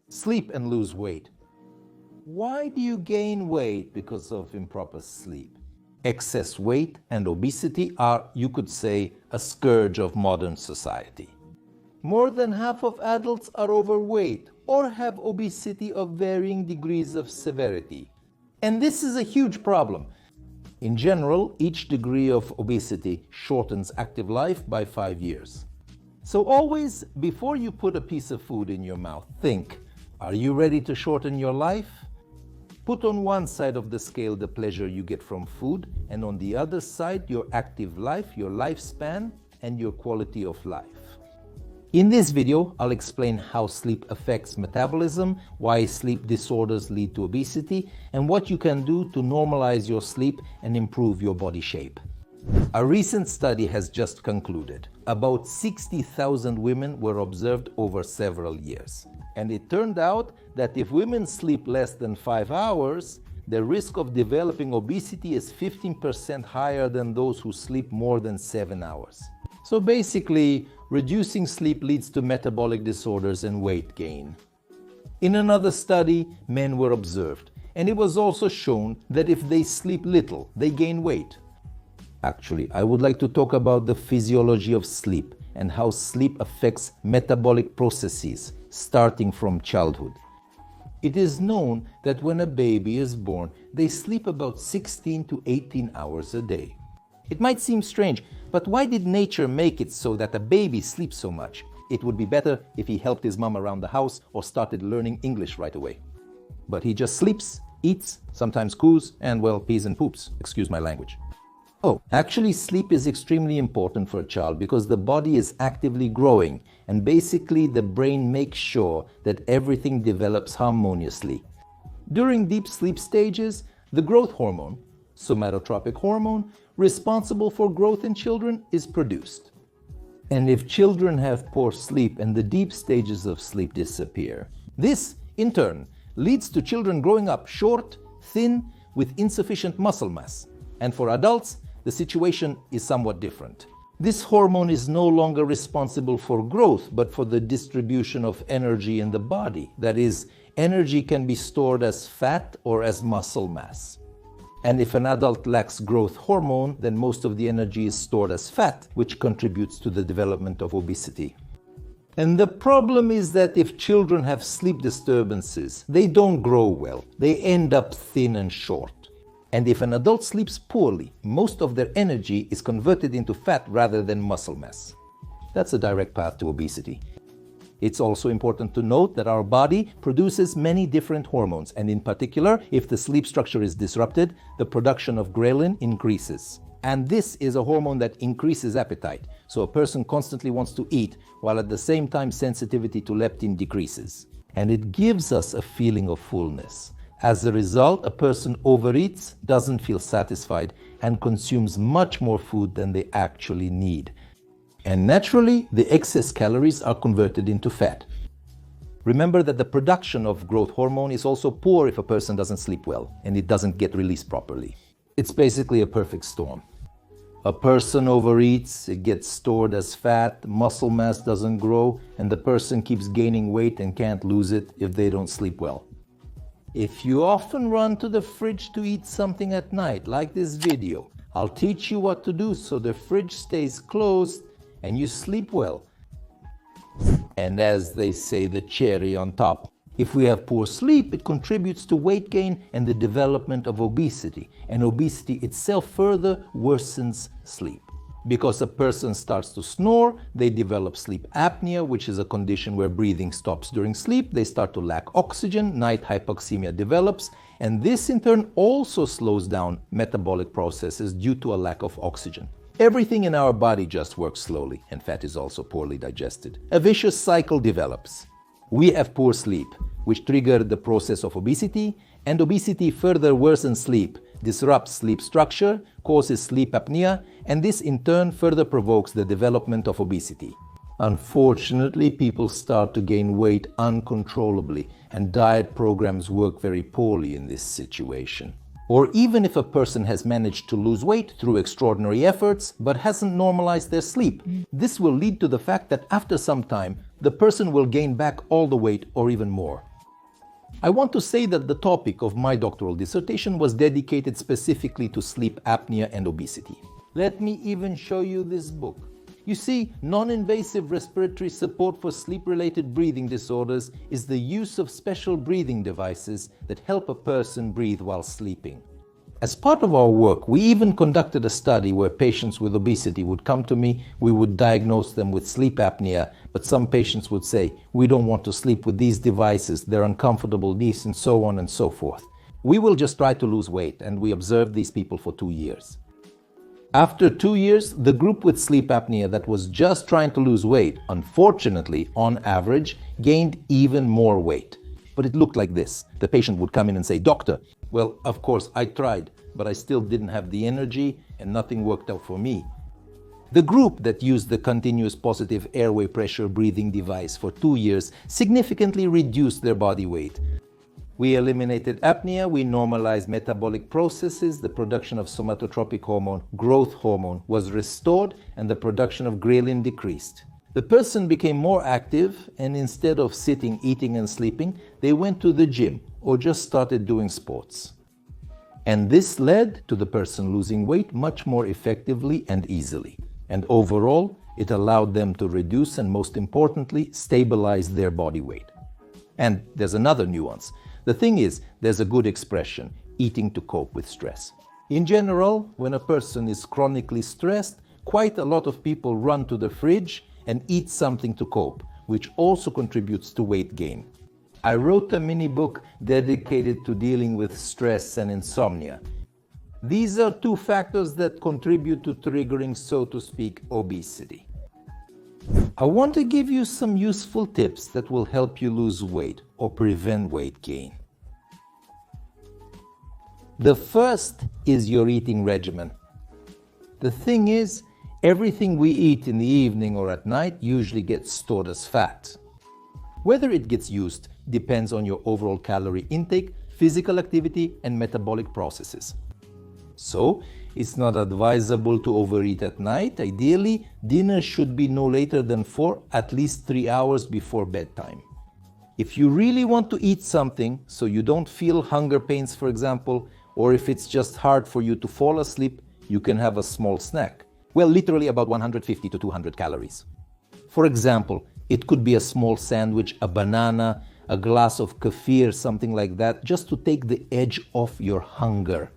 Sleep and lose weight. Why do you gain weight because of improper sleep? Excess weight and obesity are, you could say, a scourge of modern society. More than half of adults are overweight or have obesity of varying degrees of severity. And this is a huge problem. In general, each degree of obesity shortens active life by 5 years. So always, before you put a piece of food in your mouth, think, are you ready to shorten your life? Put on one side of the scale the pleasure you get from food, and on the other side your active life, your lifespan, and your quality of life. In this video, I'll explain how sleep affects metabolism, why sleep disorders lead to obesity, and what you can do to normalize your sleep and improve your body shape. A recent study has just concluded. About 60,000 women were observed over several years. And it turned out that if women sleep less than 5 hours, the risk of developing obesity is 15% higher than those who sleep more than 7 hours. So basically, reducing sleep leads to metabolic disorders and weight gain. In another study, men were observed, and it was also shown that if they sleep little, they gain weight. Actually, I would like to talk about the physiology of sleep and how sleep affects metabolic processes starting from childhood. It is known that when a baby is born, they sleep about 16 to 18 hours a day. It might seem strange, but why did nature make it so that a baby sleeps so much? It would be better if he helped his mom around the house or started learning English right away. But he just sleeps, eats, sometimes coos, and well, pees and poops, excuse my language. Oh, actually sleep is extremely important for a child because the body is actively growing and basically the brain makes sure that everything develops harmoniously. During deep sleep stages, the growth hormone, somatotropic hormone, responsible for growth in children is produced. And if children have poor sleep and the deep stages of sleep disappear, this, in turn, leads to children growing up short, thin, with insufficient muscle mass. And for adults, the situation is somewhat different. This hormone is no longer responsible for growth, but for the distribution of energy in the body. That is, energy can be stored as fat or as muscle mass. And if an adult lacks growth hormone, then most of the energy is stored as fat, which contributes to the development of obesity. And the problem is that if children have sleep disturbances, they don't grow well. They end up thin and short. And if an adult sleeps poorly, most of their energy is converted into fat rather than muscle mass. That's a direct path to obesity. It's also important to note that our body produces many different hormones, and in particular, if the sleep structure is disrupted, the production of ghrelin increases. And this is a hormone that increases appetite, so a person constantly wants to eat, while at the same time sensitivity to leptin decreases. And it gives us a feeling of fullness. As a result, a person overeats, doesn't feel satisfied, and consumes much more food than they actually need. And naturally, the excess calories are converted into fat. Remember that the production of growth hormone is also poor if a person doesn't sleep well, and it doesn't get released properly. It's basically a perfect storm. A person overeats, it gets stored as fat, muscle mass doesn't grow, and the person keeps gaining weight and can't lose it if they don't sleep well. If you often run to the fridge to eat something at night, like this video, I'll teach you what to do so the fridge stays closed and you sleep well. And as they say, the cherry on top. If we have poor sleep, it contributes to weight gain and the development of obesity. And obesity itself further worsens sleep. Because a person starts to snore, they develop sleep apnea, which is a condition where breathing stops during sleep. They start to lack oxygen, night hypoxemia develops, and this in turn also slows down metabolic processes due to a lack of oxygen. Everything in our body just works slowly, and fat is also poorly digested. A vicious cycle develops. We have poor sleep, which triggers the process of obesity, and obesity further worsens sleep, disrupts sleep structure, causes sleep apnea, and this in turn further provokes the development of obesity. Unfortunately, people start to gain weight uncontrollably, and diet programs work very poorly in this situation. Or even if a person has managed to lose weight through extraordinary efforts but hasn't normalized their sleep, this will lead to the fact that after some time, the person will gain back all the weight or even more. I want to say that the topic of my doctoral dissertation was dedicated specifically to sleep apnea and obesity. Let me even show you this book. You see, non-invasive respiratory support for sleep-related breathing disorders is the use of special breathing devices that help a person breathe while sleeping. As part of our work, we even conducted a study where patients with obesity would come to me, we would diagnose them with sleep apnea, but some patients would say, we don't want to sleep with these devices, they're uncomfortable, these and so on and so forth. We will just try to lose weight, and we observed these people for 2 years. After 2 years, the group with sleep apnea that was just trying to lose weight, unfortunately, on average, gained even more weight. But it looked like this. The patient would come in and say, "Doctor, well, of course, I tried, but I still didn't have the energy and nothing worked out for me." The group that used the continuous positive airway pressure breathing device for 2 years significantly reduced their body weight. We eliminated apnea, we normalized metabolic processes, the production of somatotropic hormone, growth hormone, was restored, and the production of ghrelin decreased. The person became more active, and instead of sitting, eating, and sleeping, they went to the gym or just started doing sports. And this led to the person losing weight much more effectively and easily. And overall, it allowed them to reduce and, most importantly, stabilize their body weight. And there's another nuance. The thing is, there's a good expression, eating to cope with stress. In general, when a person is chronically stressed, quite a lot of people run to the fridge and eat something to cope, which also contributes to weight gain. I wrote a mini book dedicated to dealing with stress and insomnia. These are two factors that contribute to triggering, so to speak, obesity. I want to give you some useful tips that will help you lose weight or prevent weight gain. The first is your eating regimen. The thing is, everything we eat in the evening or at night usually gets stored as fat. Whether it gets used depends on your overall calorie intake, physical activity, and metabolic processes. So, it's not advisable to overeat at night. Ideally, dinner should be no later than at least 3 hours before bedtime. If you really want to eat something so you don't feel hunger pains, for example, or if it's just hard for you to fall asleep, you can have a small snack. Well, literally about 150 to 200 calories. For example, it could be a small sandwich, a banana, a glass of kefir, something like that, just to take the edge off your hunger.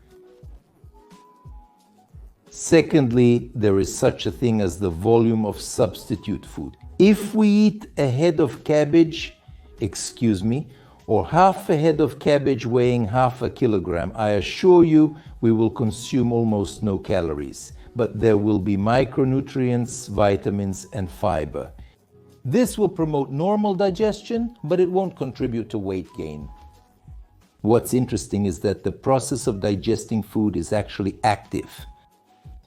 Secondly, there is such a thing as the volume of substitute food. If we eat a head of cabbage, or half a head of cabbage weighing half a kilogram, I assure you we will consume almost no calories, but there will be micronutrients, vitamins, and fiber. This will promote normal digestion, but it won't contribute to weight gain. What's interesting is that the process of digesting food is actually active.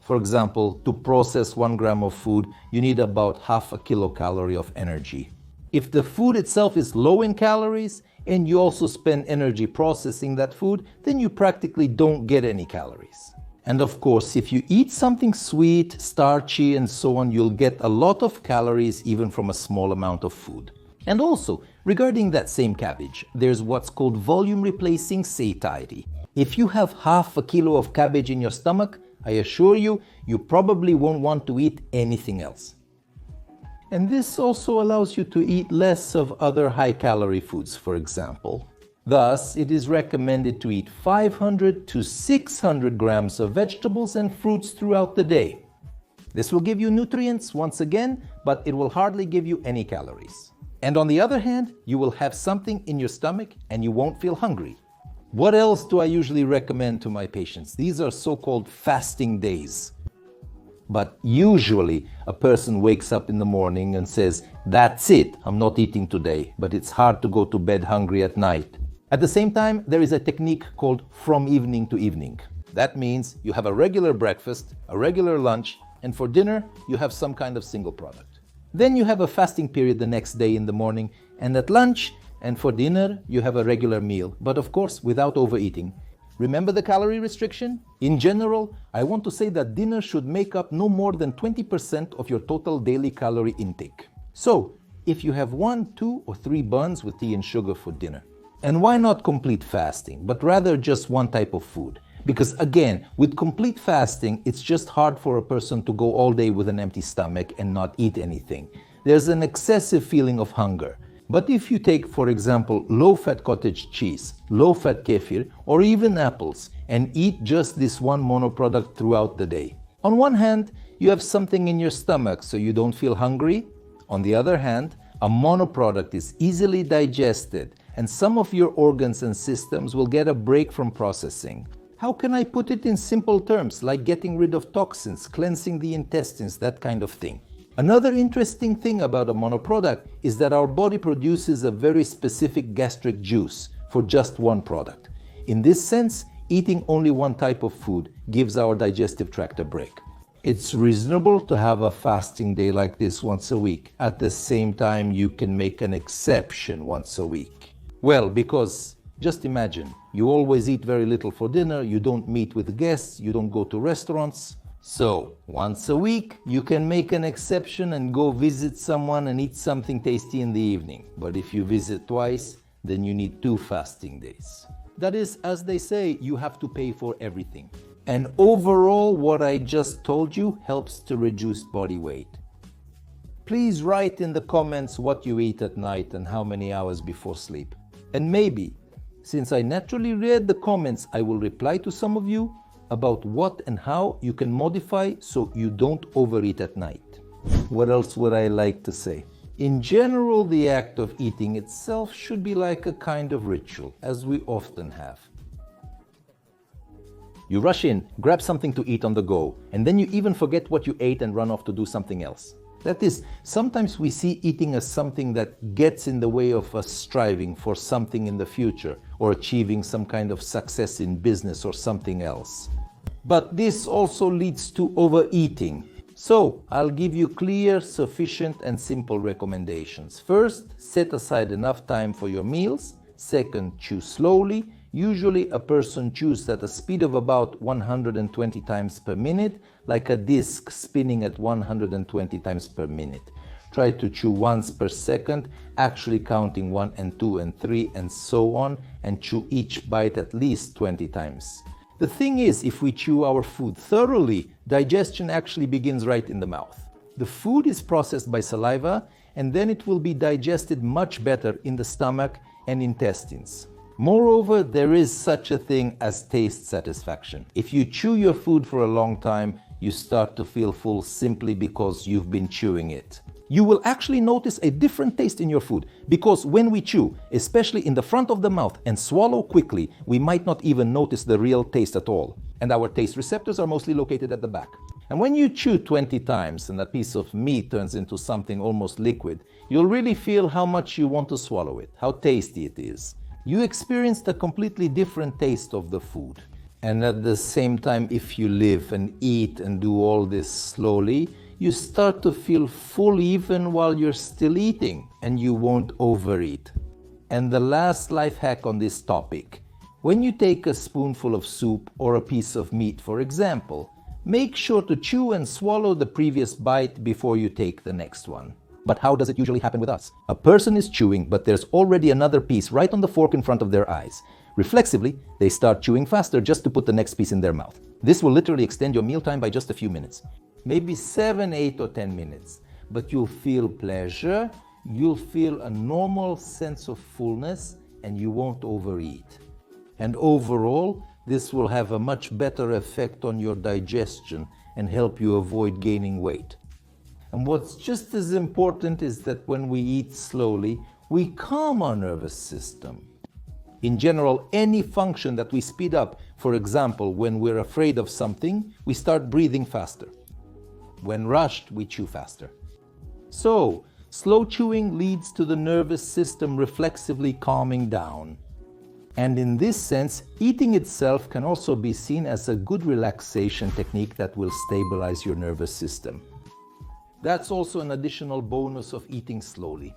For example, to process 1 gram of food, you need about half a kilocalorie of energy. If the food itself is low in calories and you also spend energy processing that food, then you practically don't get any calories. And of course, if you eat something sweet, starchy, and so on, you'll get a lot of calories even from a small amount of food. And also, regarding that same cabbage, there's what's called volume replacing satiety. If you have half a kilo of cabbage in your stomach, I assure you, you probably won't want to eat anything else. And this also allows you to eat less of other high-calorie foods, for example. Thus, it is recommended to eat 500 to 600 grams of vegetables and fruits throughout the day. This will give you nutrients once again, but it will hardly give you any calories. And on the other hand, you will have something in your stomach and you won't feel hungry. What else do I usually recommend to my patients? These are so-called fasting days. But usually a person wakes up in the morning and says, "That's it, I'm not eating today," but it's hard to go to bed hungry at night. At the same time, there is a technique called from evening to evening. That means you have a regular breakfast, a regular lunch, and for dinner, you have some kind of single product. Then you have a fasting period the next day in the morning, and at lunch and for dinner, you have a regular meal, but of course, without overeating. Remember the calorie restriction? In general, I want to say that dinner should make up no more than 20% of your total daily calorie intake. So, if you have 1, 2, or 3 buns with tea and sugar for dinner, And why not complete fasting, but rather just one type of food? Because again, with complete fasting, it's just hard for a person to go all day with an empty stomach and not eat anything. There's an excessive feeling of hunger. But if you take, for example, low-fat cottage cheese, low-fat kefir, or even apples, and eat just this one monoproduct throughout the day, on one hand, you have something in your stomach so you don't feel hungry. On the other hand, a monoproduct is easily digested, and some of your organs and systems will get a break from processing. How can I put it in simple terms, like getting rid of toxins, cleansing the intestines, that kind of thing? Another interesting thing about a monoproduct is that our body produces a very specific gastric juice for just one product. In this sense, eating only one type of food gives our digestive tract a break. It's reasonable to have a fasting day like this once a week. At the same time, you can make an exception once a week. Well, because just imagine, you always eat very little for dinner, you don't meet with guests, you don't go to restaurants. So, once a week, you can make an exception and go visit someone and eat something tasty in the evening. But if you visit twice, then you need 2 fasting days. That is, as they say, you have to pay for everything. And overall, what I just told you helps to reduce body weight. Please write in the comments what you eat at night and how many hours before sleep. And maybe, since I naturally read the comments, I will reply to some of you about what and how you can modify so you don't overeat at night. What else would I like to say? In general, the act of eating itself should be like a kind of ritual, as we often have. You rush in, grab something to eat on the go, and then you even forget what you ate and run off to do something else. That is, sometimes we see eating as something that gets in the way of us striving for something in the future or achieving some kind of success in business or something else. But this also leads to overeating. So, I'll give you clear, sufficient, and simple recommendations. First, set aside enough time for your meals. Second, chew slowly. Usually, a person chews at a speed of about 120 times per minute, like a disc spinning at 120 times per minute. Try to chew once per second, actually counting 1 and 2 and 3 and so on, and chew each bite at least 20 times. The thing is, if we chew our food thoroughly, digestion actually begins right in the mouth. The food is processed by saliva, and then it will be digested much better in the stomach and intestines. Moreover, there is such a thing as taste satisfaction. If you chew your food for a long time, you start to feel full simply because you've been chewing it. You will actually notice a different taste in your food, because when we chew, especially in the front of the mouth, and swallow quickly, we might not even notice the real taste at all. And our taste receptors are mostly located at the back. And when you chew 20 times and that piece of meat turns into something almost liquid, you'll really feel how much you want to swallow it, how tasty it is. You experienced a completely different taste of the food. And at the same time, if you live and eat and do all this slowly, you start to feel full even while you're still eating, and you won't overeat. And the last life hack on this topic: when you take a spoonful of soup or a piece of meat, for example, make sure to chew and swallow the previous bite before you take the next one. But how does it usually happen with us? A person is chewing, but there's already another piece right on the fork in front of their eyes. Reflexively, they start chewing faster just to put the next piece in their mouth. This will literally extend your mealtime by just a few minutes. Maybe 7, 8, or 10 minutes. But you'll feel pleasure, you'll feel a normal sense of fullness, and you won't overeat. And overall, this will have a much better effect on your digestion and help you avoid gaining weight. And what's just as important is that when we eat slowly, we calm our nervous system. In general, any function that we speed up, for example, when we're afraid of something, we start breathing faster. When rushed, we chew faster. So, slow chewing leads to the nervous system reflexively calming down. And in this sense, eating itself can also be seen as a good relaxation technique that will stabilize your nervous system. That's also an additional bonus of eating slowly.